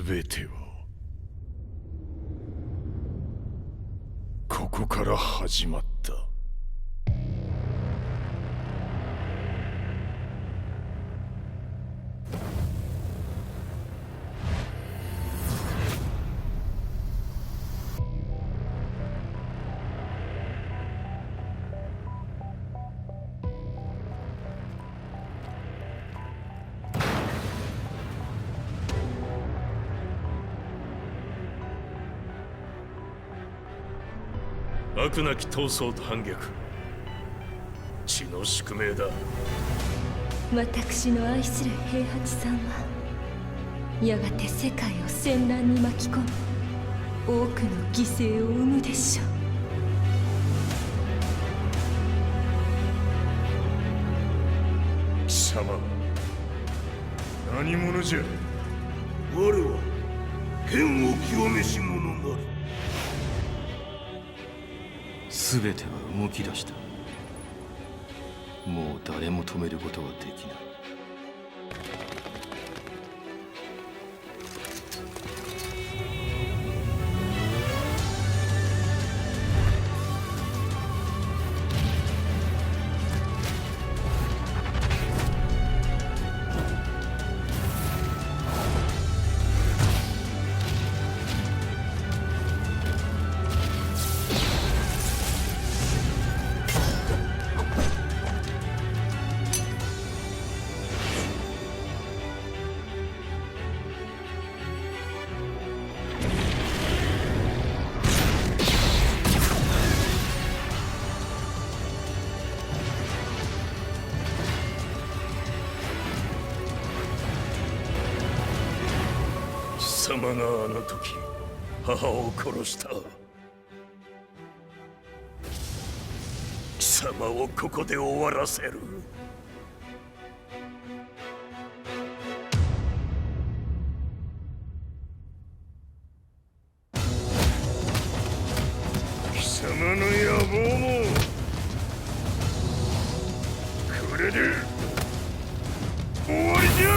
全てはここから始まった。悪なき闘争と反逆、血の宿命だ。私の愛する平八さんはやがて世界を戦乱に巻き込み多くの犠牲を生むでしょう。貴様何者じゃ。我は剣を極めし者なり。全ては動き出した。もう誰も止めることはできない。貴様があの時母を殺した。貴様をここで終わらせる。貴様の野望もこれで終わりじゃ。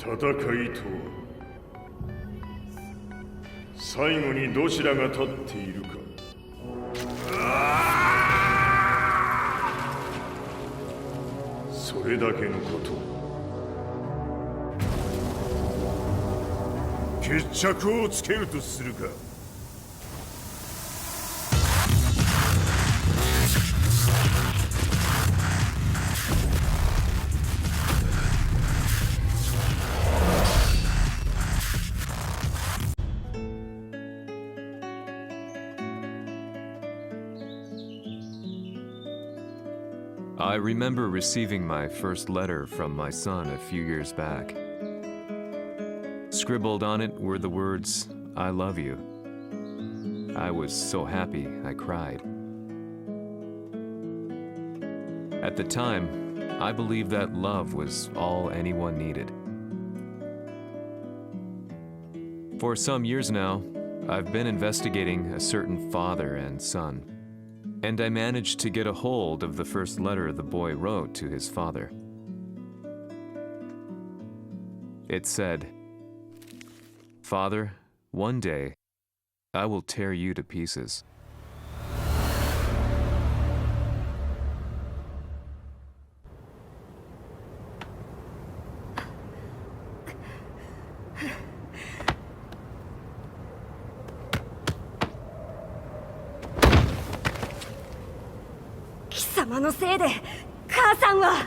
戦いとは最後にどちらが立っているか。それだけのこと。決着をつけるとするか。I remember receiving my first letter from my son a few years back. Scribbled on it were the words, "I love you." I was so happy I cried. At the time, I believed that love was all anyone needed. For some years now, I've been investigating a certain father and son, and I managed to get a hold of the first letter the boy wrote to his father. It said, "Father, one day, I will tear you to pieces."「貴様のせいで母さんは」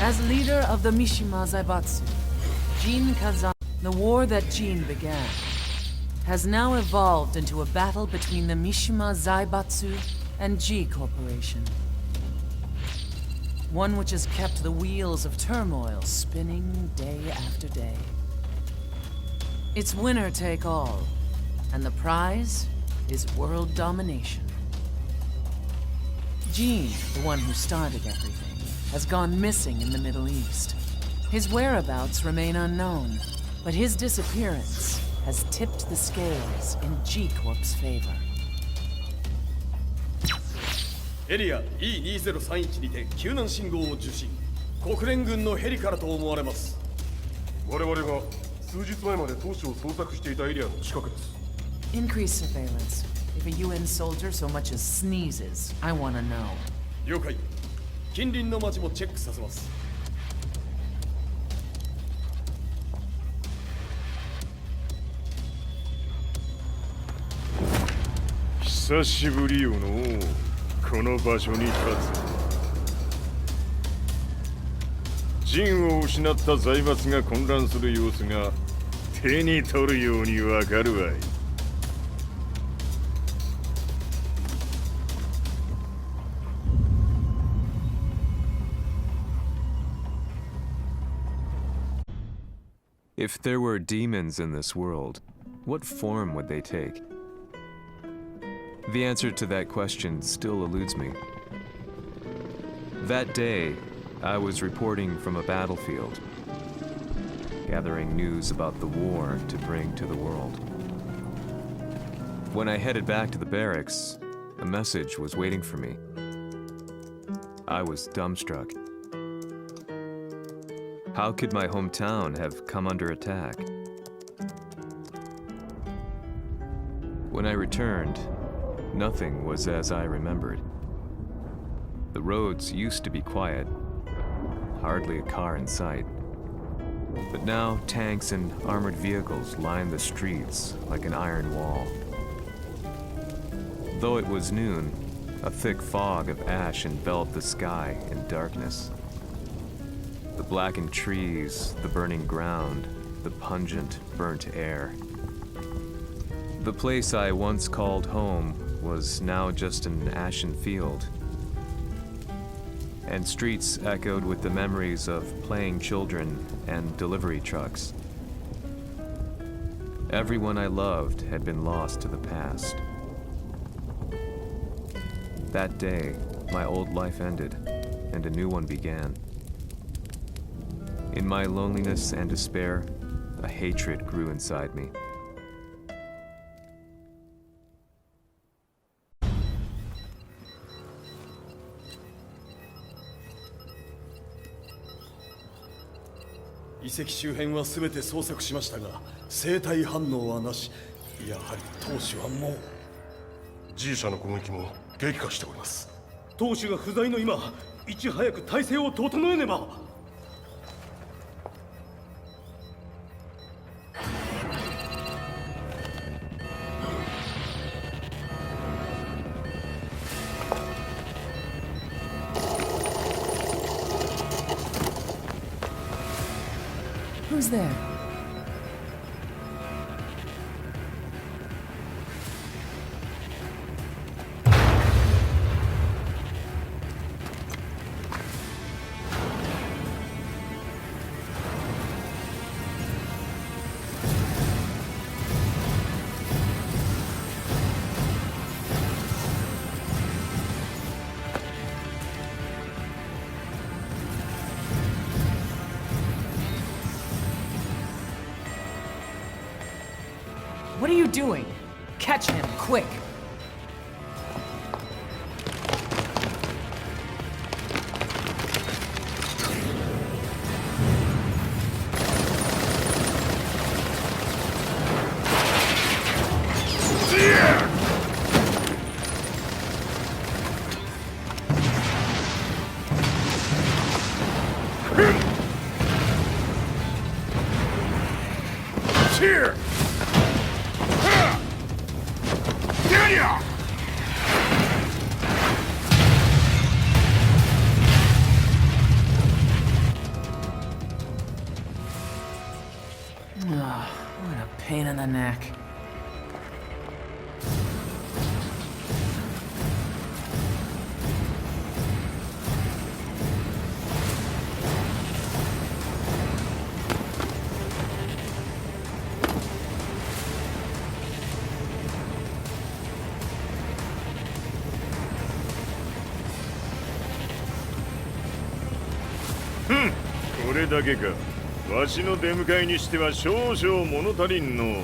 As leader of the Mishima Zaibatsu, Jin Kazan, the war that Jin began, has now evolved into a battle between the Mishima Zaibatsu and G Corporation. One which has kept the wheels of turmoil spinning day after day. It's winner take all, and the prize is world domination. Jin, the one who started everything, has gone missing in the Middle East. His whereabouts remain unknown, but his disappearance has tipped the scales in G Corp's favor. エリア E2031 にて救難信号を受信。国連軍のヘリからと思われます。我々が数日前まで当初を捜索していたエリアの近くです。Increase surveillance. If a UN soldier so much as sneezes, I want to know. 了解。近隣の町もチェックさせます。久しぶりよのう。この場所に立つ。陣を失った財閥が混乱する様子が手に取るようにわかるわい。If there were demons in this world, what form would they take? The answer to that question still eludes me. That day, I was reporting from a battlefield, gathering news about the war to bring to the world. When I headed back to the barracks, a message was waiting for me. I was dumbstruck. How could my hometown have come under attack? When I returned, nothing was as I remembered. The roads used to be quiet, hardly a car in sight. But now tanks and armored vehicles lined the streets like an iron wall. Though it was noon, a thick fog of ash enveloped the sky in darkness. The blackened trees, the burning ground, the pungent, burnt air. The place I once called home was now just an ashen field. And streets echoed with the memories of playing children and delivery trucks. Everyone I loved had been lost to the past. That day, my old life ended, and a new one began. In my loneliness and despair, a hatred grew inside me.「遺跡周辺は全て捜索しましたが、生体反応はなし。やはり当主はもう。G 社の攻撃も激化しております。当主が不在の今、いち早く体制を整えねば。Who's there? What are you doing? Catch him, quick! Here! pain in the neck. Hmm. これだけか。わしの出迎えにしては少々物足りんの。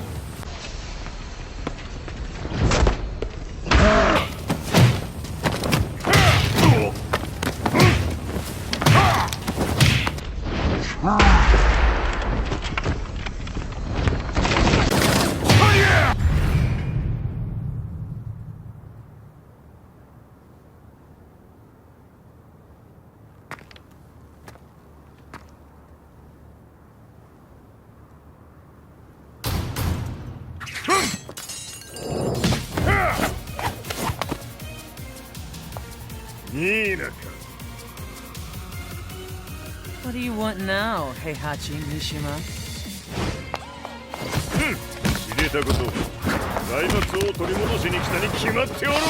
What do you want now, Heihachi Mishima? 知れたこと。財閥を取り戻しに来たに決まっておろう。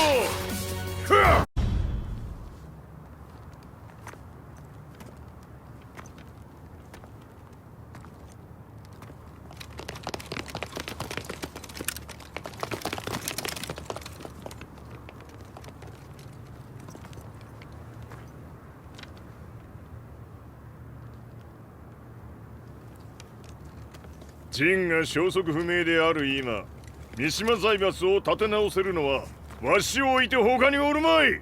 陣が消息不明である今、三島財閥を立て直せるのはわしを置いて他におるまい。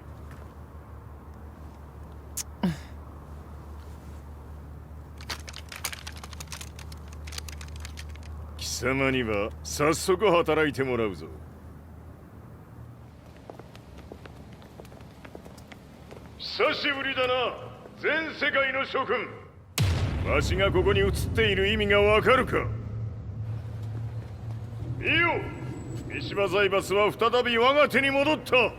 貴様には早速働いてもらうぞ。久しぶりだな、全世界の諸君。わしがここに映っている意味がわかるか。いいよ、三島財閥は再び我が手に戻った。とい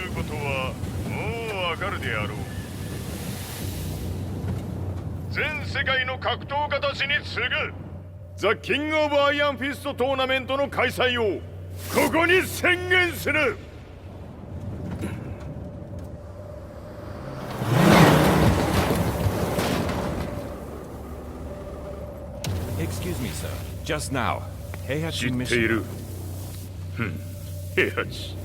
うことはもうわかるであろう。全世界の格闘家たちに次ぐザ・キング・オブ・アイアンフィストトーナメントの開催をここに宣言する。Excuse me, sir. Just now, Heihachi 知ってい Mishima. る。平八。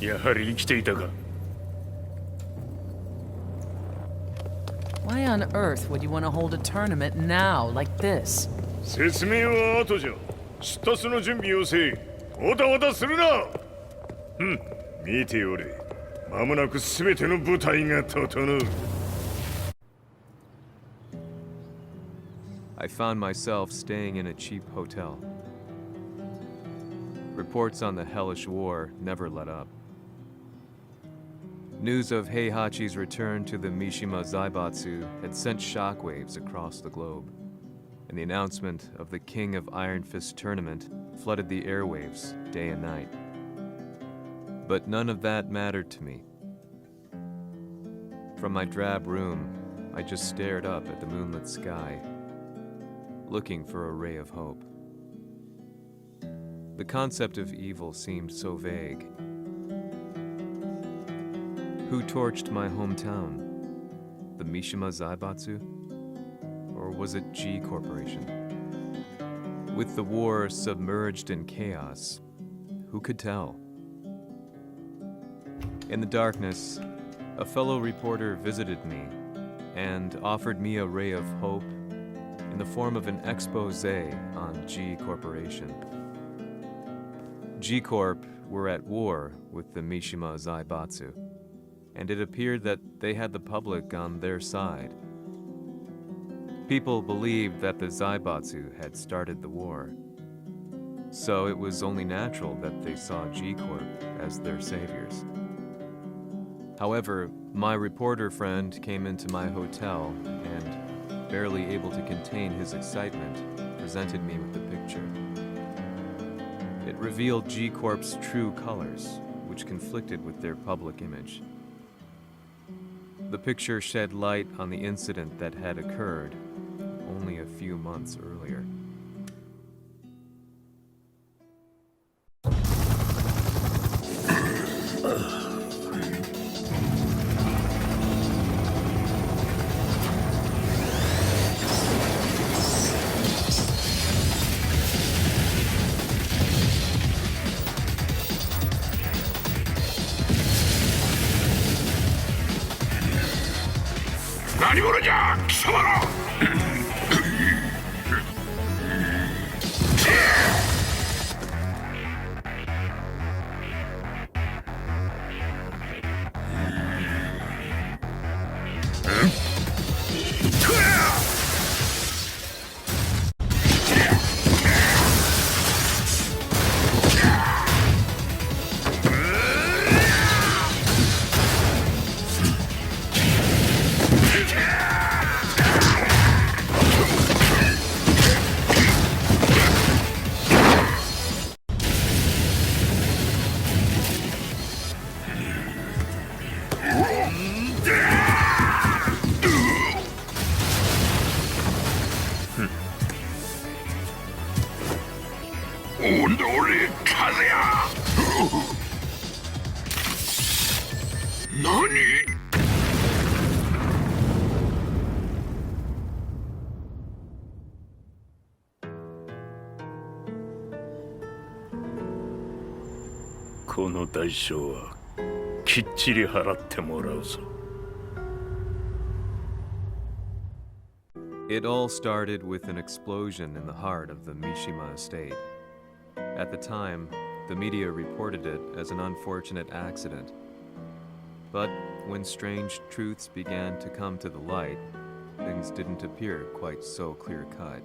やはり生きていたか。Why on earth would you want to hold a tournament now, like this? 説明は後じゃ。出立の準備をせい。おたおたするな。見ておれ。間もなく全ての部隊が整う。I found myself staying in a cheap hotel. Reports on the hellish war never let up. News of Heihachi's return to the Mishima Zaibatsu had sent shockwaves across the globe, and the announcement of the King of Iron Fist tournament flooded the airwaves day and night. But none of that mattered to me. From my drab room, I just stared up at the moonlit sky, looking for a ray of hope. The concept of evil seemed so vague. Who torched my hometown? The Mishima Zaibatsu? Or was it G Corporation? With the war submerged in chaos, who could tell? In the darkness, a fellow reporter visited me and offered me a ray of hope in the form of an expose on G Corporation. G Corp were at war with the Mishima Zaibatsu, and it appeared that they had the public on their side. People believed that the Zaibatsu had started the war, so it was only natural that they saw G Corp as their saviors. However, my reporter friend came into my hotel and, barely able to contain his excitement, presented me with the picture. It revealed G Corp's true colors, which conflicted with their public image. The picture shed light on the incident that had occurred, only only a few months earlier.この代償はきっちり払ってもらうぞ。It all started with an explosion in the heart of the Mishima estate. At the time, the media reported it as an unfortunate accident. But when strange truths began to come to the light, things didn't appear quite so clear-cut.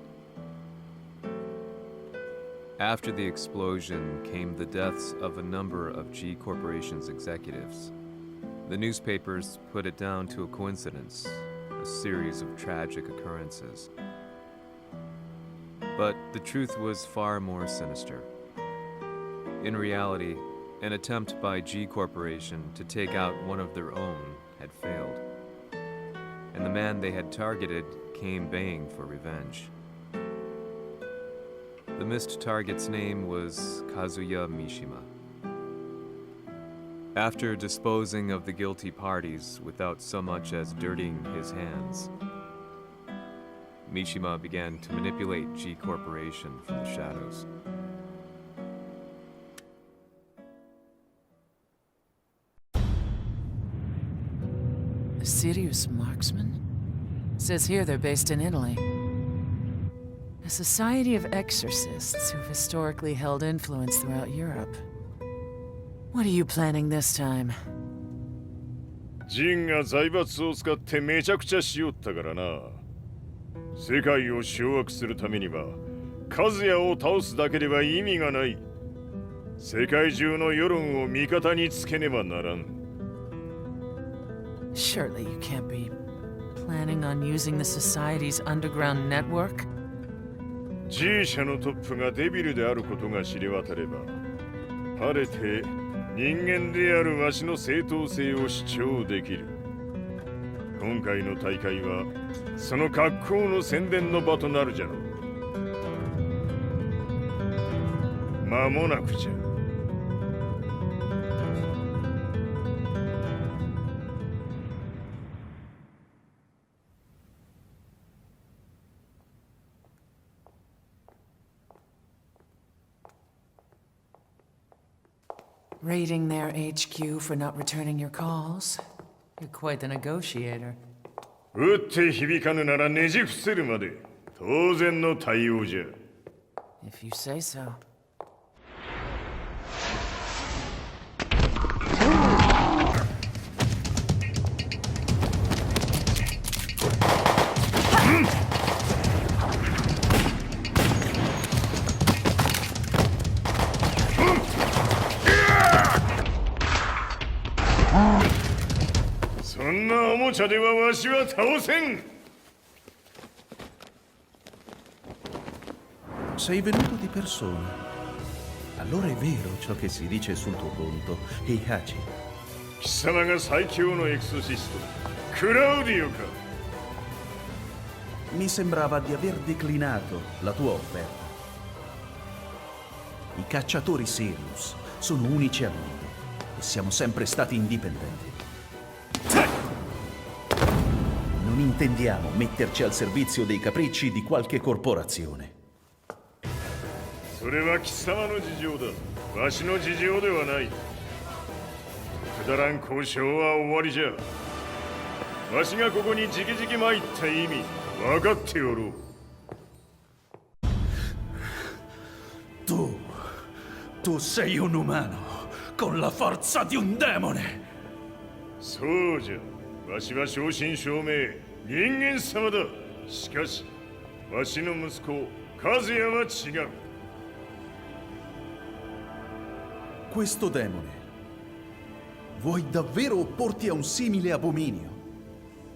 After the explosion came the deaths of a number of G Corporation's executives. The newspapers put it down to a coincidence, a series of tragic occurrences. But the truth was far more sinister. In reality, an attempt by G Corporation to take out one of their own had failed, and the man they had targeted came baying for revenge. The missed target's name was Kazuya Mishima. After disposing of the guilty parties without so much as dirtying his hands, Mishima began to manipulate G Corporation from the shadows. A serious marksman? Says here they're based in Italy. A society of exorcists who've historically held influence throughout Europe. What are you planning this time? ジンが財閥を使ってめちゃくちゃしよったからな。世界を掌握するためには、カズヤを倒すだけでは意味がない。世界中の世論を味方につけねばならん。Surely you can't be planning on using the society's underground network? G 社のトップがデビルであることが知れ渡れば、晴れて人間であるわしの正当性を主張できる。今回の大会はその格好の宣伝の場となるじゃろう。間もなくじゃ。Raiding their HQ for not returning your calls? You're quite the negotiator. 撃って響かぬならねじ伏せるまで当然の対応じゃ。If you say so. Sei venuto di persona. Allora è vero ciò che si dice sul tuo conto, Heihachi. 貴様が最強のエクソシスト、クラウディオか。mi sembrava di aver declinato la tua offerta. I cacciatori Sirius sono unici al mondo e siamo sempre stati indipendenti. Non intendiamo metterci al servizio dei capricci di qualche corporazione. それは貴様の事情だ。わしの事情ではない。くだらん交渉は終わりじゃ。わしがここに直々参った意味分かっておろう。Tu sei un umano con la forza di un demone. そうじゃ。わしは正真正銘人間様だ。しかしわしの息子和也は違う。Questo demone, vuoi davvero opporti a un simile abominio?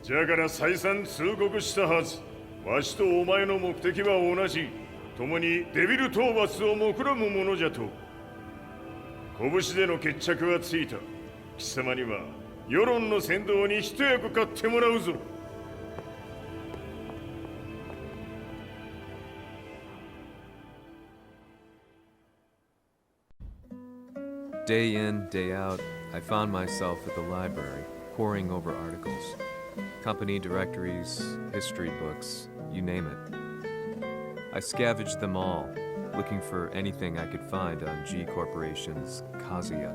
じゃから再三通告したはず。わしとお前の目的は同じ。共にデビル討伐を目論むものじゃと。拳での決着はついた。貴様には世論の先導に一役買ってもらうぞ。Day in, day out, I found myself at the library, poring over articles. Company directories, history books, you name it. I scavenged them all, looking for anything I could find on G Corporation's Kazuya,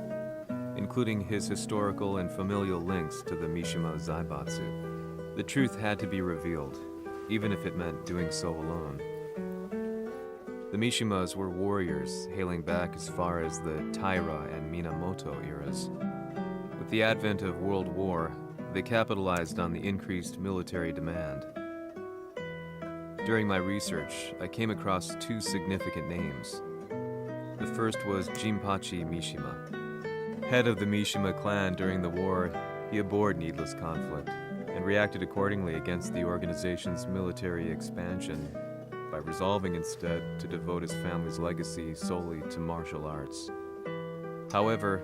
including his historical and familial links to the Mishima Zaibatsu. The truth had to be revealed, even if it meant doing so alone. The Mishimas were warriors hailing back as far as the Taira and Minamoto eras. With the advent of World War, they capitalized on the increased military demand. During my research, I came across two significant names. The first was Jinpachi Mishima. Head of the Mishima clan during the war, he abhorred needless conflict and reacted accordingly against the organization's military expansion by resolving instead to devote his family's legacy solely to martial arts. However,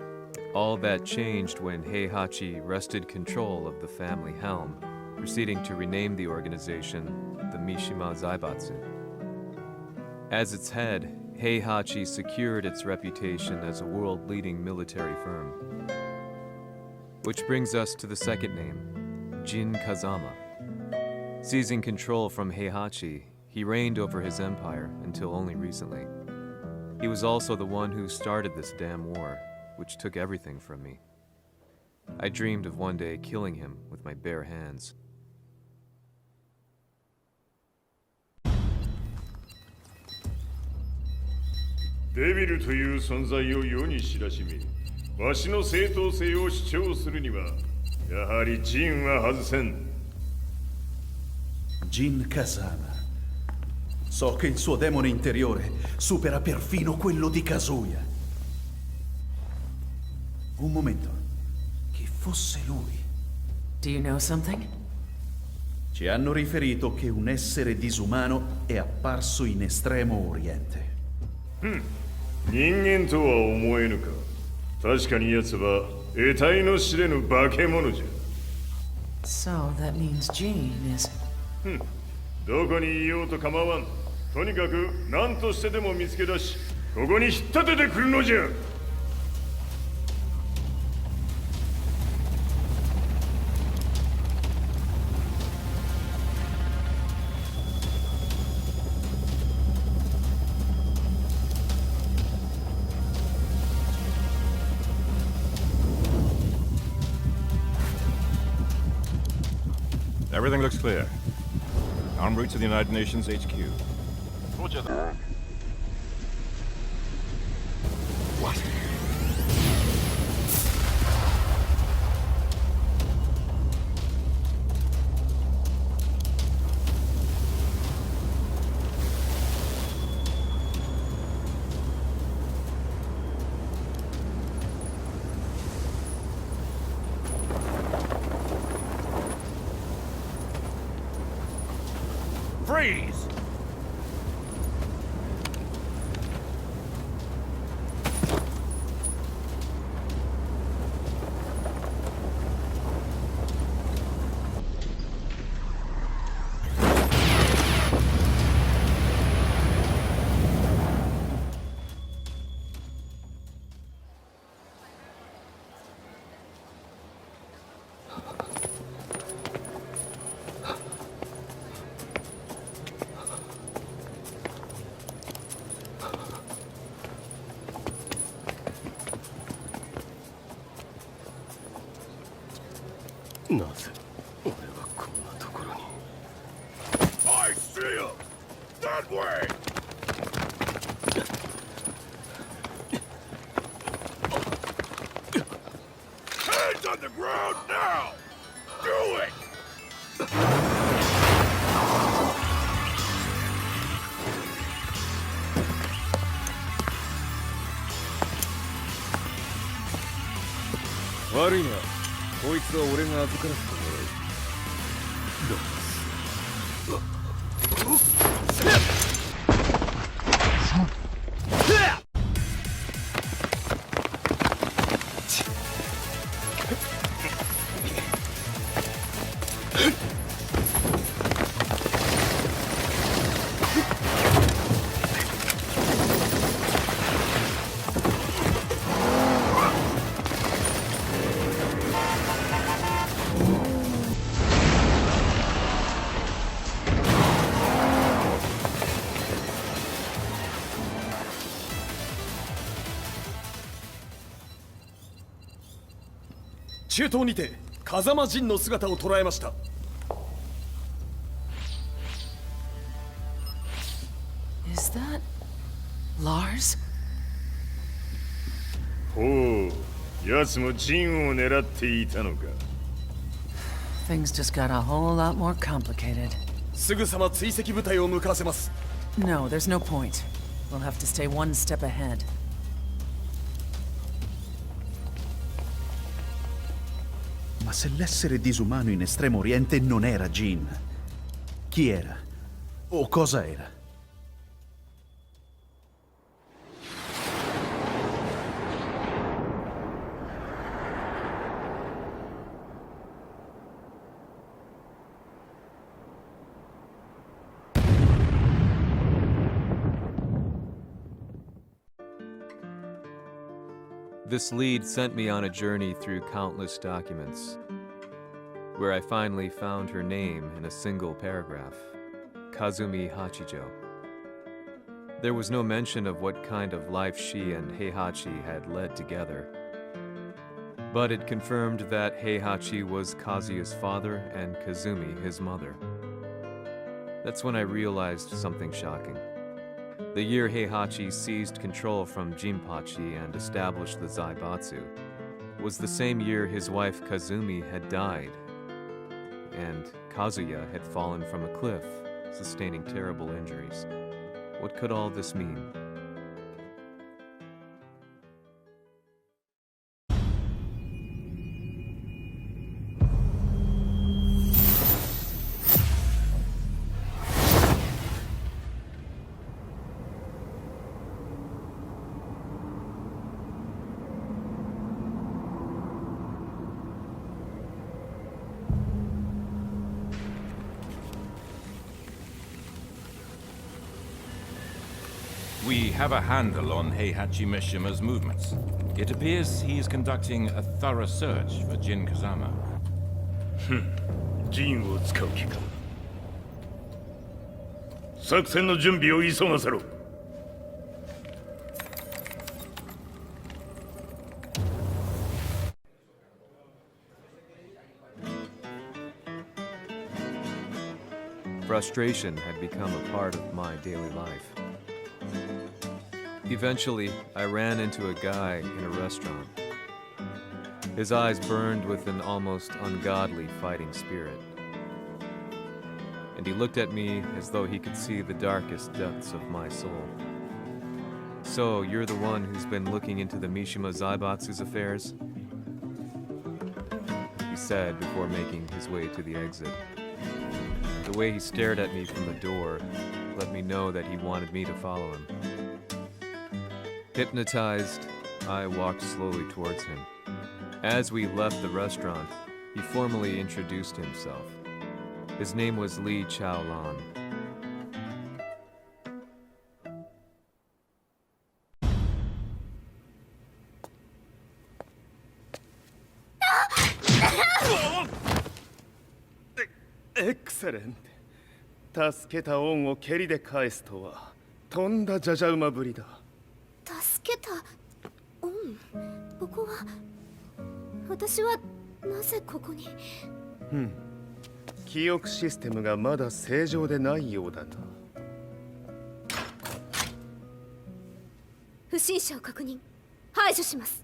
all that changed when Heihachi wrested control of the family helm, proceeding to rename the organization the Mishima Zaibatsu. As its head, Heihachi secured its reputation as a world-leading military firm. Which brings us to the second name, Jin Kazama. Seizing control from Heihachi, he reigned over his empire until only recently. He was also the one who started this damn war, which took everything from me. I dreamed of one day killing him with my bare hands. デビルという存在を世に知らしめ、わしの正当性を主張するには、やはりジンは外せん。Jin Kazama. So che il suo demone interiore supera perfino quello di Kazuya. Un momento. Che fosse lui. Do you know something? Ci hanno riferito che un essere disumano è apparso in Estremo Oriente. 人間とは思えぬか。確かに奴は得体の知れぬ化け物じゃ。 So that means Jean is... どこにいようと構わん。とにかく何としてでも見つけ出し、ここに引っ立ててくるのじゃ。Everything looks clear. En route to the United Nations HQ. What? Freeze! なぜ俺はこんなところに。 I see him! That way! Hands on the ground now! Do it! 悪いな、こいつは俺が預からせてもらう。 中東にて風間陣の姿を捉えました。 Is that Lars? ほう、奴も陣を狙っていたのか。 Things just got a whole lot more complicated. すぐさま追跡部隊を向かわせます。 No, there's no point. We'll have to stay one step ahead. Ma se l'essere disumano in Estremo Oriente non era Jin, chi era? O cosa era? This lead sent me on a journey through countless documents, where I finally found her name in a single paragraph, Kazumi Hachijo. There was no mention of what kind of life she and Heihachi had led together, but it confirmed that Heihachi was Kazuya's father and Kazumi his mother. That's when I realized something shocking. The year Heihachi seized control from Jinpachi and established the Zaibatsu was the same year his wife Kazumi had died, and Kazuya had fallen from a cliff, sustaining terrible injuries. What could all this mean? We have a handle on Heihachi Mishima's movements. It appears he is conducting a thorough search for Jin Kazama. 陣を使う気か。作戦の準備を急がせろ。 Frustration had become a part of my daily life. Eventually, I ran into a guy in a restaurant. His eyes burned with an almost ungodly fighting spirit. And he looked at me as though he could see the darkest depths of my soul. So, you're the one who's been looking into the Mishima Zaibatsu's affairs? He said before making his way to the exit. The way he stared at me from the door let me know that he wanted me to follow him. Hypnotized, I walked slowly towards him. As we left the restaurant, he formally introduced himself. His name was Li Chaolan. Excellent. 助けた恩を蹴りで返すとはとんだじゃじゃ馬ぶりだ。助けた恩、ここは私はなぜここに？記憶システムがまだ正常でないようだな。不審者を確認。排除します。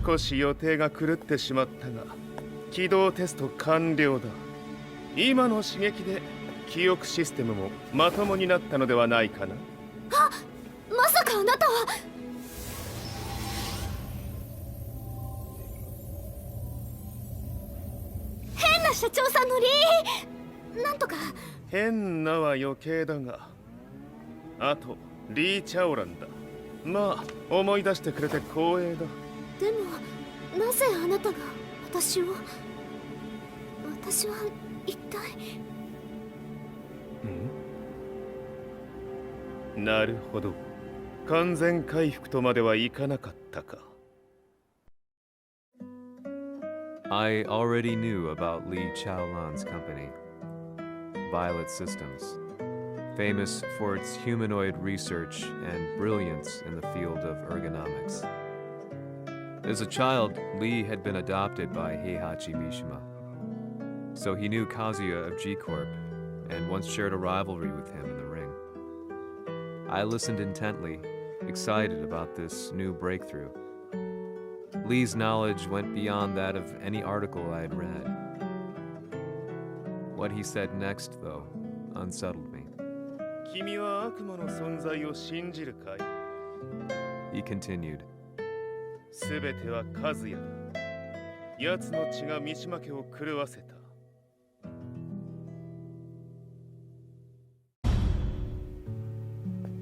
少し予定が狂ってしまったが、起動テスト完了だ。今の刺激で記憶システムもまともになったのではないかな。まさかあなたは。変な社長さんのなんとか。変なは余計だが、あとリー・チャオランだ。まあ思い出してくれて光栄だ。でもなぜあなたが私は一体。なるほど、完全回復とまではいかなかったか。I already knew about Li Chaolan's company, Violet Systems, famous for its humanoid research and brilliance in the field of ergonomics. As a child, Li had been adopted by Heihachi Mishima, so he knew Kazuya of G-Corp and once shared a rivalry with him in the ring. I listened intently, excited about this new breakthrough. Lee's knowledge went beyond that of any article I had read. What he said next, though, unsettled me. 君は悪魔の存在を信じるかい? He continued. すべては和也だ。奴の血が三島家を狂わせた。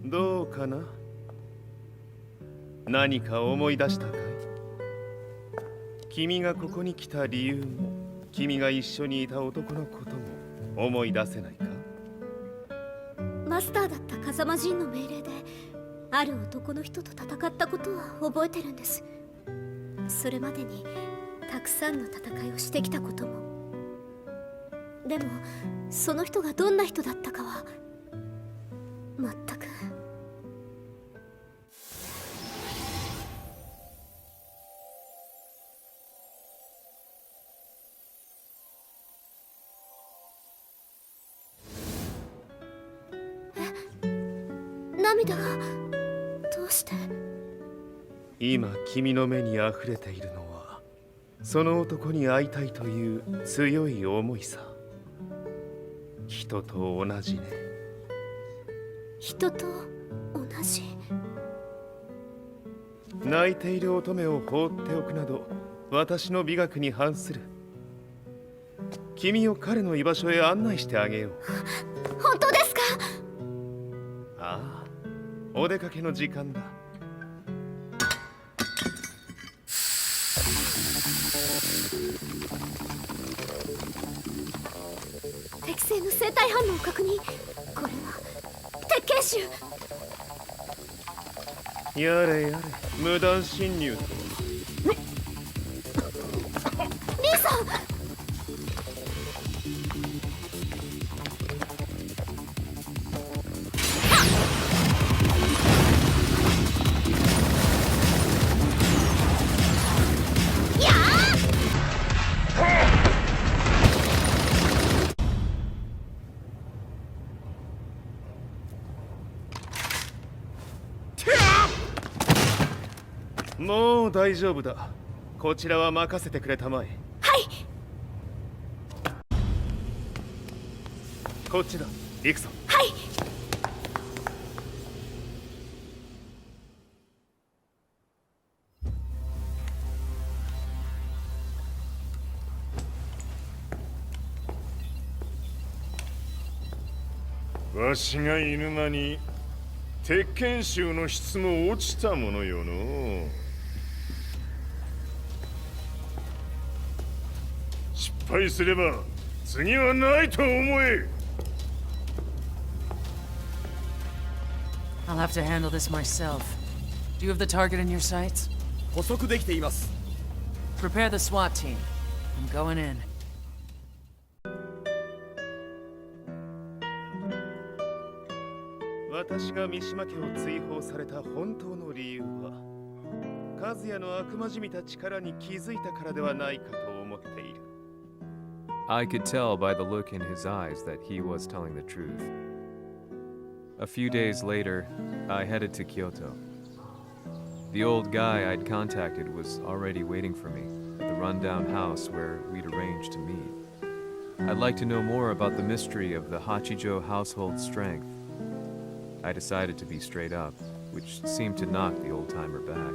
どうかな？何か思い出したかい？君がここに来た理由も、君が一緒にいた男のことも思い出せないか？マスターだった風間陣の命令である男の人と戦ったことは覚えてるんです。それまでにたくさんの戦いをしてきたことも。でもその人がどんな人だったかは全く。涙がどうして？今君の目にあふれているのはその男に会いたいという強い思いさ。人と同じね。人と同じ？泣いている乙女を放っておくなど私の美学に反する。君を彼の居場所へ案内してあげよう。本当ですか？ああ、お出かけの時間だ。適正の生体反応を確認。これは鉄拳臭。やれやれ、無断侵入とは。リーさん。もう大丈夫だ。こちらは任せてくれたまえ。はい。こっちだ。行くぞ。はい。わしが犬間に鉄拳臭の質も落ちたものよの。失敗すれば次はないと思え。I'll have to handle this myself. Do you have the target in your sights? 捕捉できています。Prepare the SWAT team. I'm going in. 私が三島家を追放された本当の理由は、和也の悪魔じみた力に気づいたからではないかと思っている。I could tell by the look in his eyes that he was telling the truth. A few days later, I headed to Kyoto. The old guy I'd contacted was already waiting for me at the rundown house where we'd arranged to meet. I'd like to know more about the mystery of the Hachijo household strength. I decided to be straight up, which seemed to knock the old-timer back.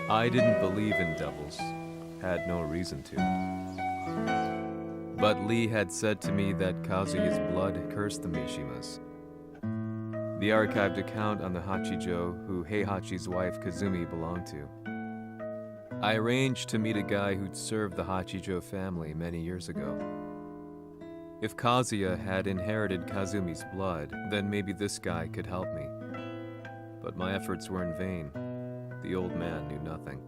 I didn't believe in devils, had no reason to. But Lee had said to me that Kazuya's blood cursed the Mishimas. The archived account on the Hachijo who Heihachi's wife Kazumi belonged to. I arranged to meet a guy who'd served the Hachijo family many years ago. If Kazuya had inherited Kazumi's blood, then maybe this guy could help me. But my efforts were in vain. The old man knew nothing.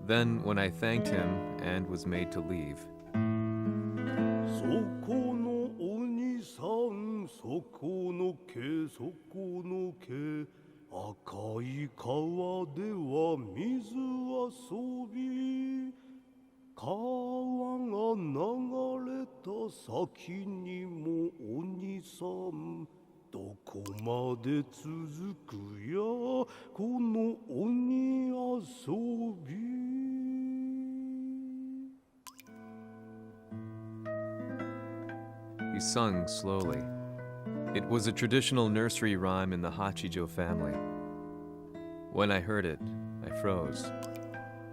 Then, when I thanked him and was made to leave, そこの鬼さん、そこの毛、そこの毛、赤い川では水遊び、川が流れた先にも鬼さん、どこまで続くやこの鬼遊び。He sung slowly. It was a traditional nursery rhyme in the Hachijo family. When I heard it, I froze.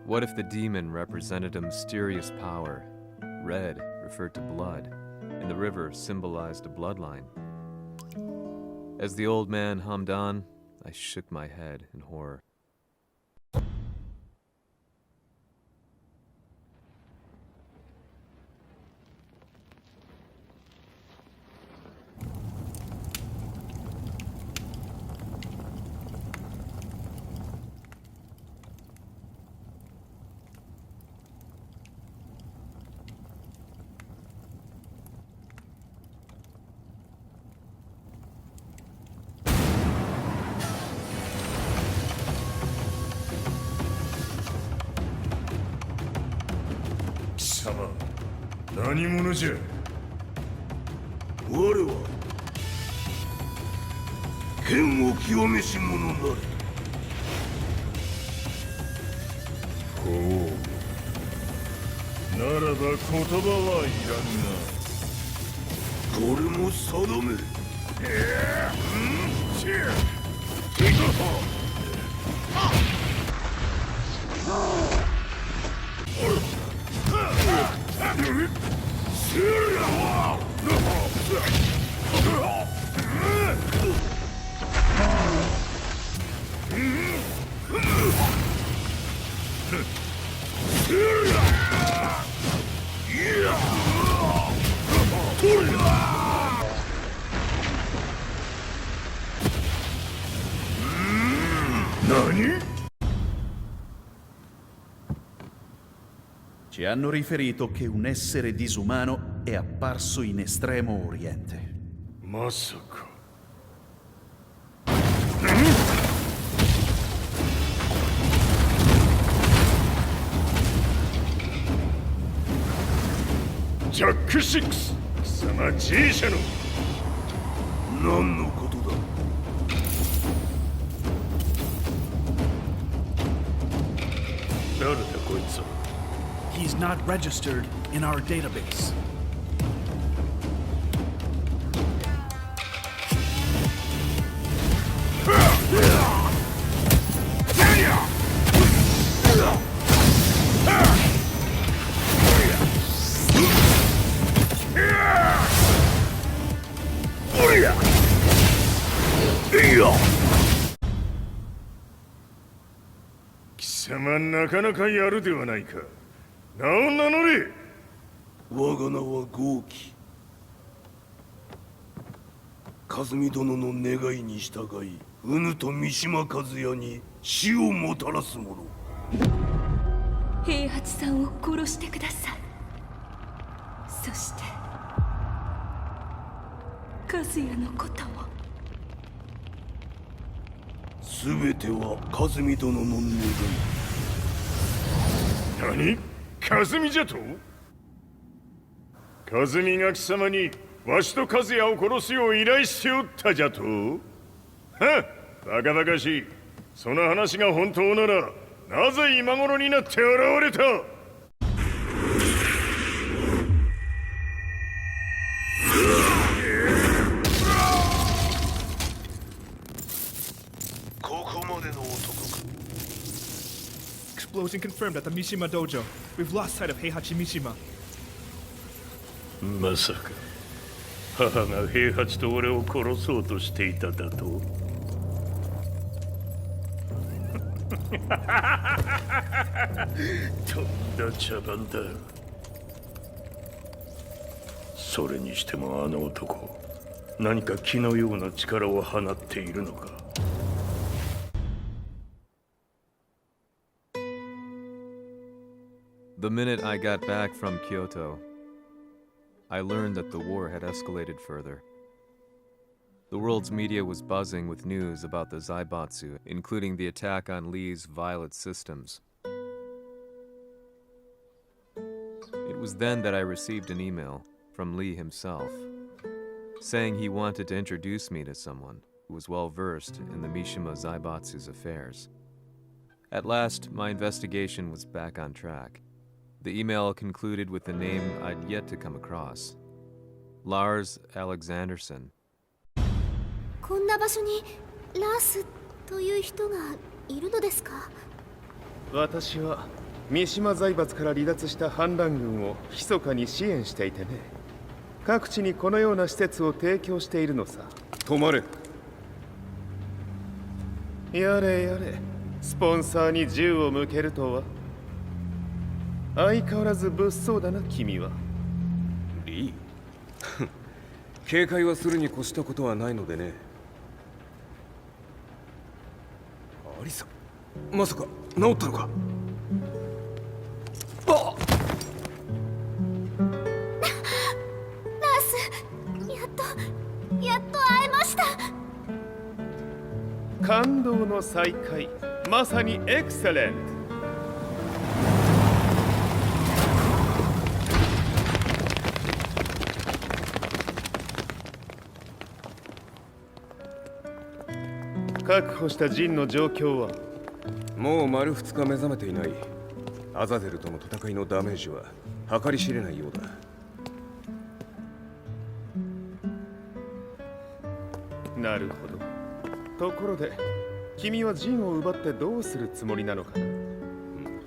What if the demon represented a mysterious power? Red referred to blood, and the river symbolized a bloodline. As the old man hummed on, I shook my head in horror.貴様、何者じゃ。我は剣を極めし者なり。ほう。ならば言葉はいらんな。これも定め。何？ Ci hanno riferito che un essere disumano è apparso in Estremo Oriente. まさか。ジャック6、貴様 G 社の何のことだ。誰だこいつは。 He's not registered in our database. Yeah! 貴様なかなかやるではないか。名を名乗れ。我が名は豪輝。和美殿の願いに従いうぬと三島和也に死をもたらす者。平八さんを殺してください。そして和也のことも。全ては和美殿の願い。何？和美じゃと？和美が貴様にわしと和也を殺すよう依頼しておったじゃと？はっ、バカバカしい。その話が本当ならなぜ今頃になって現れた？ここまでの男か。 Explosion confirmed at the Mishima dojo. We've lost sight of Heihachi Mishima. まさか母が平八と俺を殺そうとしていただと？とんだ茶番だ。それにしてもあの男、何か気のような力を放っているのか。The minute I got back from Kyoto, I learned that the war had escalated further. The world's media was buzzing with news about the Zaibatsu, including the attack on Lee's Violet systems. It was then that I received an email from Lee himself, saying he wanted to introduce me to someone who was well versed in the Mishima Zaibatsu's affairs. At last, my investigation was back on track. The email concluded with a name I'd yet to come across. Lars Alexanderson. こんな場所にラースという人がいるのですか？私は三島財閥から離脱した反乱軍を密かに支援していてね。各地にこのような施設を提供しているのさ。止まれ。やれやれ、スポンサーに銃を向けるとは。相変わらず物騒だな君は。リー警戒はするに越したことはないのでね。アリサ、まさか治ったのか？あっラース、やっと会えました。感動の再会、まさにエクセレント。確保したジンの状況は？もう丸2日目覚めていない。アザゼルとの戦いのダメージは計り知れないようだ。なるほど。ところで君はジンを奪ってどうするつもりなのかな？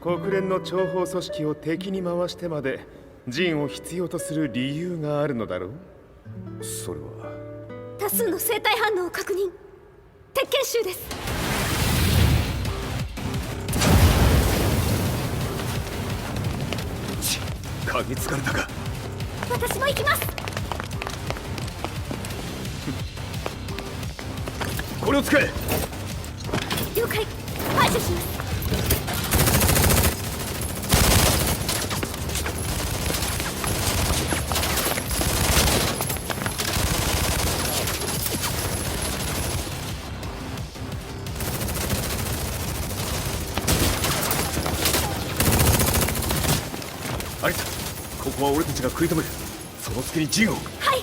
国連の諜報組織を敵に回してまでジンを必要とする理由があるのだろう？それは多数の生体反応を確認。鉄拳衆です。嗅ぎつかれたか？私も行きます。これを使え。了解。排除します。アリサ、ここは俺たちが食い止める。その隙にジンを。はい。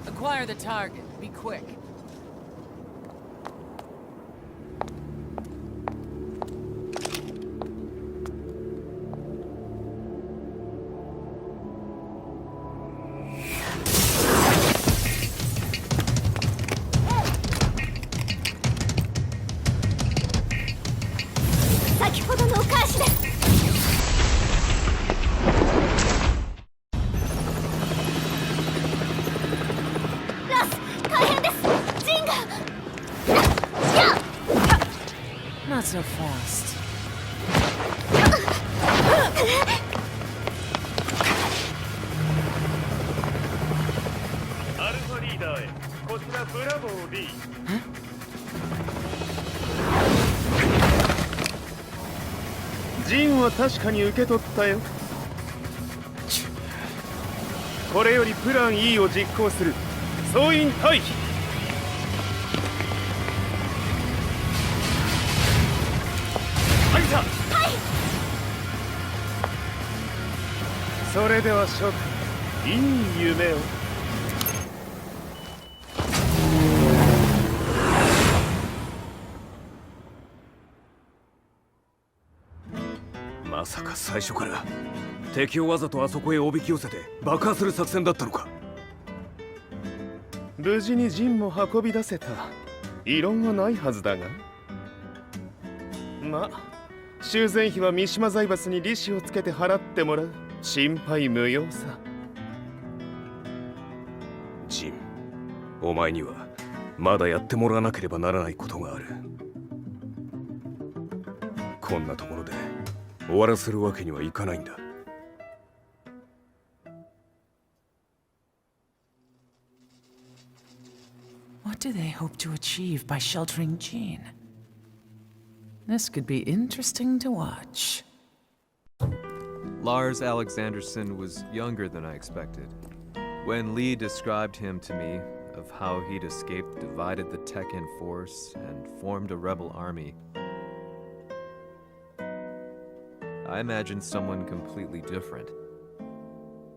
Acquire the target. Be quick. Not so fast. アルフのリーダーへ。こちらブラボー D。ジンは確かに受け取ったよ。これよりプラン E を実行する。総員退避。はいさ。はい。それでは諸君、いい夢を。まさか最初から敵をわざとあそこへおびき寄せて爆破する作戦だったのか。無事にジンも運び出せた。異論はないはずだが。まあ修繕費は三島財閥に利子をつけて払ってもらう。心配無用さ。ジン、お前にはまだやってもらわなければならないことがある。こんなところで終わらせるわけにはいかないんだ。What do they hope to achieve by sheltering Jean? This could be interesting to watch. Lars Alexanderson was younger than I expected. When Lee described him to me, of how he'd escaped, divided the Tekken force, and formed a rebel army, I imagined someone completely different.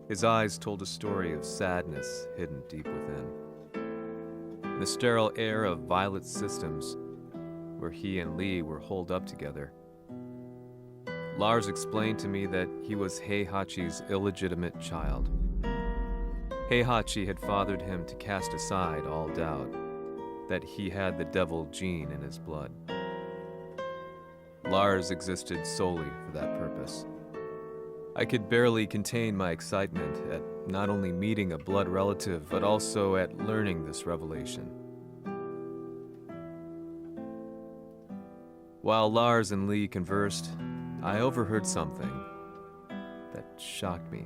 His eyes told a story of sadness hidden deep within. In the sterile air of Violet Systems, where he and Lee were holed up together, Lars explained to me that he was Heihachi's illegitimate child. Heihachi had fathered him to cast aside all doubt that he had the devil gene in his blood. Lars existed solely for that purpose. I could barely contain my excitement at not only meeting a blood relative, but also at learning this revelation. While Lars and Lee conversed, I overheard something that shocked me.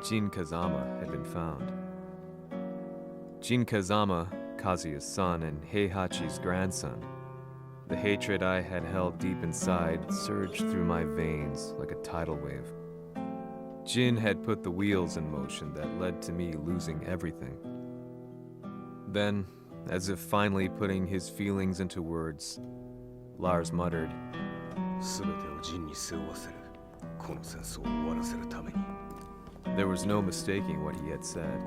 Jin Kazama had been found. Jin Kazama, Kazuya's son and Heihachi's grandson. The hatred I had held deep inside surged through my veins like a tidal wave. Jin had put the wheels in motion that led to me losing everything. Then, as if finally putting his feelings into words, Lars muttered, There was no mistaking what he had said.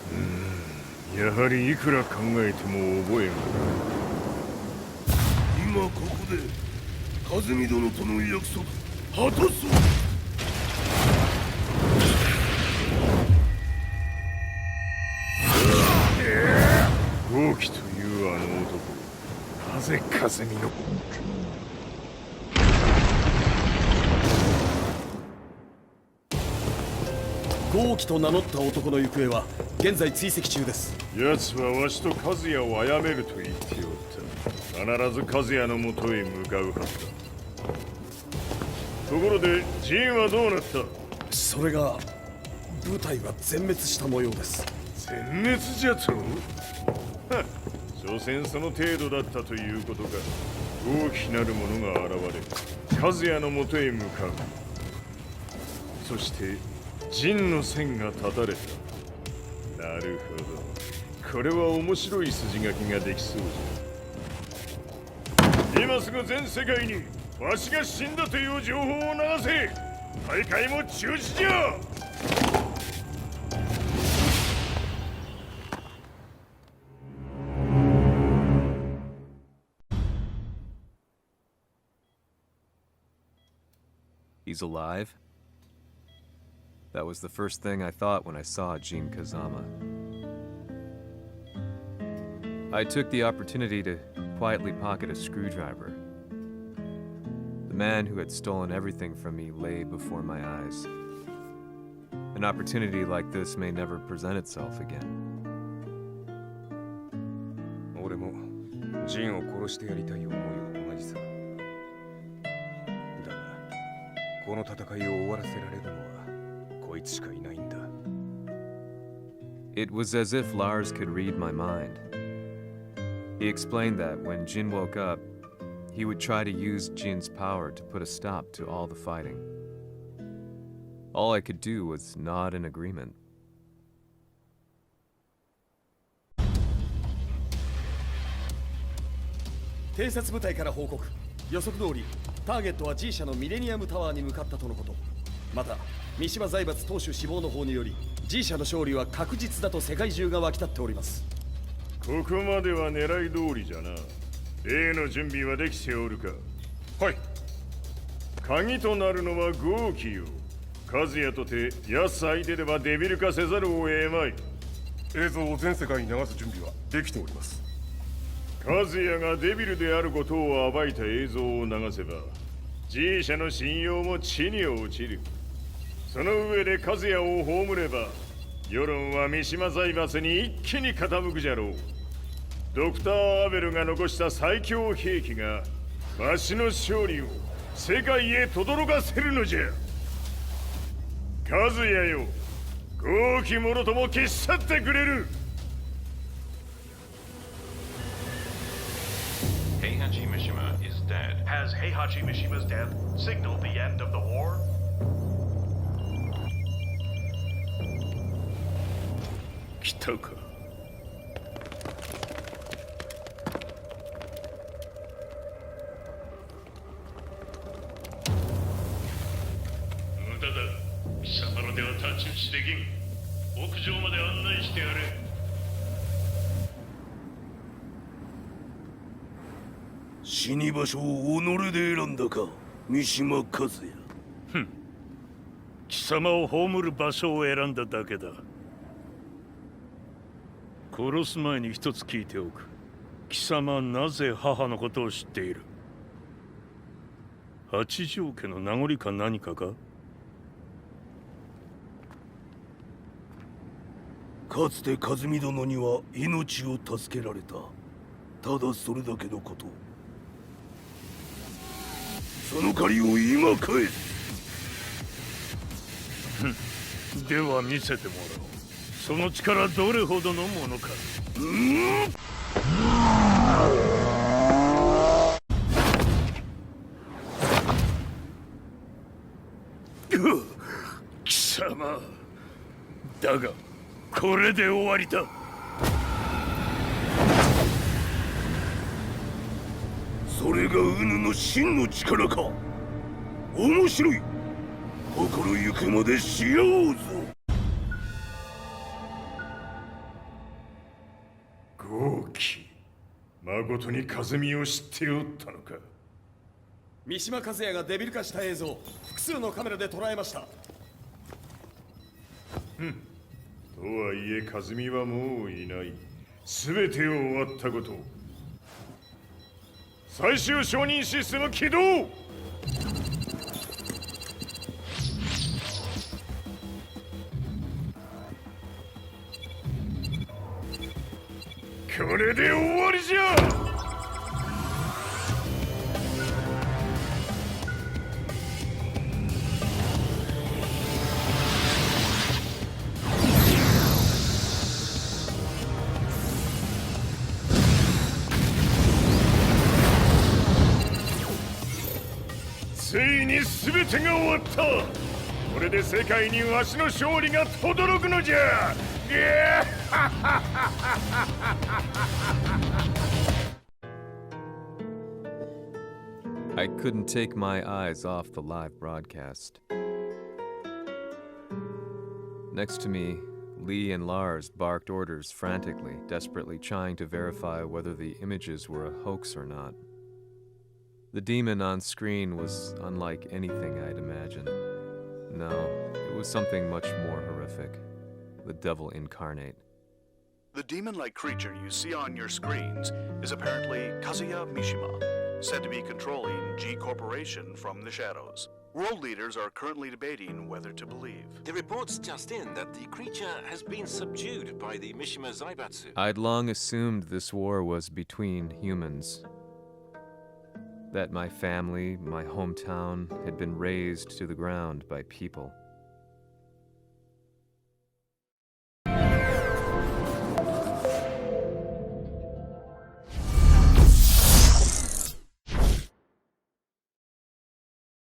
Hmm, やはりいくら考えても覚えがない。今ここで和美殿との約束果たそう。豪輝というあの男、なぜ風見の豪輝と名乗った男の行方は現在追跡中です。奴はわしと和也を殺めると言っておった。必ず和也のもとへ向かうはずだ。ところでジンはどうなった？それが部隊は全滅した模様です。全滅じゃと？所詮その程度だったということか。大きなるものが現れ和也のもとへ向かう。そしてジンの線が断たれた。なるほど、これは面白い筋書きができそうじゃ。今すぐ全世界にわしが死んだという情報を流せ。大会も中止じゃ。He's alive? That was the first thing I thought when I saw Jin Kazama. I took the opportunity to quietly pocket a screwdriver. The man who had stolen everything from me lay before my eyes. An opportunity like this may never present itself again. 俺もジンを殺してやりたい思いは同じさ。だが、この戦いを終わらせられるのはこいつしかいないんだ。It was as if Lars could read my mind. He explained that when Jin woke up, he would try to use Jin's power to put a stop to all the fighting. All I could do was nod in agreement. 偵察部隊から報告。予測通り、ターゲットは G 社のミレニアムタワーに向かったとのこと。また、三島財閥当主死亡の方により、G 社の勝利は確実だと世界中が沸き立っております。ここまでは狙い通りじゃな。例の準備はできておるか。はい。鍵となるのは豪気よ。和也とて安相手ではデビル化せざるを得まい。映像を全世界に流す準備はできております。和也がデビルであることを暴いた映像を流せば G 社の信用も地に落ちる。その上で和也を葬れば世論は三島財閥に一気に傾くじゃろう。ドクター・アベルが残した最強兵器がわしの勝利を世界へ轟かせるのじゃ。和也よ、豪気者とも消し去ってくれる。Heihachi Mishima is dead. Has Heihachi Mishima's death signaled the end of the war? 来たか。無駄だ。貴様の手は太刀打ちできん。屋上まで案内してやれ。死に場所を己で選んだか、三島和也。ふん。貴様を葬る場所を選んだだけだ。殺す前に一つ聞いておく。貴様はなぜ母のことを知っている？八条家の名残か何かか？かつて和美殿には命を助けられた。ただそれだけのこと。その借りを今返す。では見せてもらおう。その力どれほどのものか。貴様。だがこれで終わりだ。それがウヌの真の力か。面白い。心ゆくまでし合おうぞ。豪気、まことに和美を知っておったのか。三島和也がデビル化した映像、複数のカメラで捉えました。とはいえ和美はもういない。全てを終わったこと。最終承認システム起動。これで終わりじゃ。ついに全てが終わった。これで世界にわしの勝利が轟くのじゃ。I couldn't take my eyes off the live broadcast. Next to me, Lee and Lars barked orders frantically, desperately trying to verify whether the images were a hoax or not. The demon on screen was unlike anything I'd imagined. No, it was something much more horrific. The devil incarnate. The demon-like creature you see on your screens is apparently Kazuya Mishima. said to be controlling G Corporation from the shadows. World leaders are currently debating whether to believe. The reports just in that the creature has been subdued by the Mishima Zaibatsu. I'd long assumed this war was between humans. That my family, my hometown, had been razed to the ground by people.